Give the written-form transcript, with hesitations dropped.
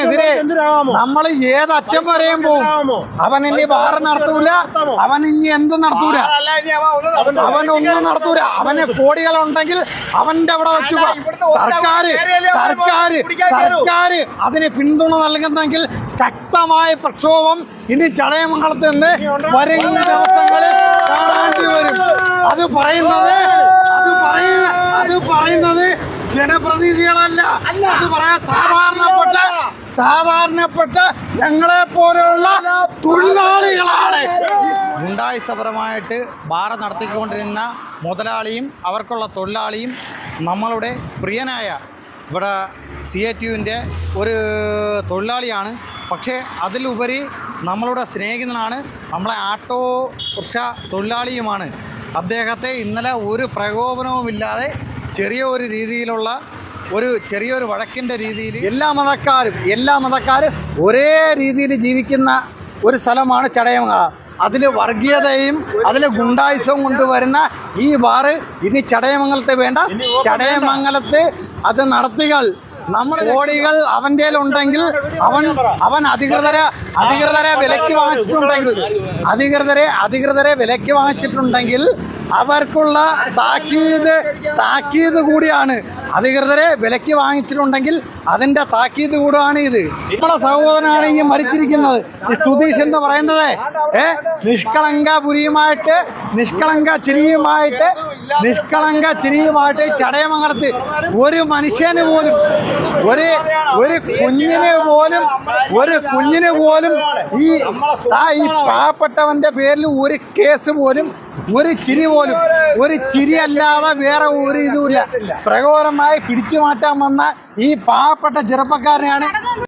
അവനെതിരെ നമ്മൾ ഏതറ്റം വരെയും പോകും. അവൻ ഇനി ബാറ് നടത്തൂല, അവൻ ഇനി എന്തും നടത്തൂല, അവനൊന്നും നടത്തൂല. അവന് കോടികളുണ്ടെങ്കിൽ അവന്റെ അവിടെ വെച്ചു. സർക്കാർ അതിന് പിന്തുണ നൽകുന്നെങ്കിൽ ശക്തമായ പ്രക്ഷോഭം ഇനി ചടയമംഗലത്ത് നിന്ന് വരും ദിവസങ്ങളിൽ കാണേണ്ടി വരും. അത് പറയുന്നത് ജനപ്രതിനിധികളല്ല, അത് പറയാൻ സാധാരണപ്പെട്ട ഞങ്ങളെ പോലെയുള്ള തൊഴിലാളികളാണ്. ഗുണ്ടായിസപരമായിട്ട് ബാർ നടത്തിക്കൊണ്ടിരുന്ന മുതലാളിയും അവർക്കുള്ള തൊഴിലാളിയും നമ്മളുടെ പ്രിയനായ ഇവിടെ CATUവിൻ്റെ ഒരു തൊഴിലാളിയാണ്. പക്ഷേ അതിലുപരി നമ്മളുടെ സ്നേഹിതനാണ്, നമ്മളെ ആട്ടോ റിക്ഷ തൊഴിലാളിയുമാണ്. അദ്ദേഹത്തെ ഇന്നലെ ഒരു പ്രകോപനവുമില്ലാതെ ചെറിയൊരു രീതിയിലുള്ള ചെറിയൊരു വഴക്കിൻ്റെ രീതിയിൽ എല്ലാ മതക്കാരും ഒരേ രീതിയിൽ ജീവിക്കുന്ന ഒരു സ്ഥലമാണ് ചടയമംഗലം. അതിൽ വർഗീയതയും അതിൽ ഗുണ്ടായുസവും കൊണ്ടുവരുന്ന ഈ ബാറ് ഇനി ചടയമംഗലത്ത് വേണ്ട. ചടയമംഗലത്ത് അത് നടത്തികൾ നമ്മുടെ കോടികൾ അവൻ്റെ ഉണ്ടെങ്കിൽ അവൻ അധികൃതരെ വിലക്ക് വാങ്ങിച്ചിട്ടുണ്ടെങ്കിൽ അവർക്കുള്ള താക്കീത് കൂടിയാണ്. അധികൃതരെ വിലക്ക് വാങ്ങിച്ചിട്ടുണ്ടെങ്കിൽ അതിന്റെ താക്കീത് കൂടാണ് ഇത്. നമ്മളെ സഹോദരനാണ് ഈ മരിച്ചിരിക്കുന്നത്, ഈ സുധീഷ് എന്ന് പറയുന്നത്. നിഷ്കളങ്ക ചിരിയുമായിട്ട് ചടയമംഗലത്ത് ഒരു മനുഷ്യന് പോലും ഒരു കുഞ്ഞിന് പോലും ഈ പാവപ്പെട്ടവന്റെ പേരിൽ ഒരു കേസ് പോലും, ഒരു ചിരി അല്ലാതെ വേറെ ഒരു ഇതുമില്ല. പ്രകോപനമായി പിടിച്ചു മാറ്റാൻ വന്ന ഈ പാവപ്പെട്ട ചെറുപ്പക്കാരനെയാണ്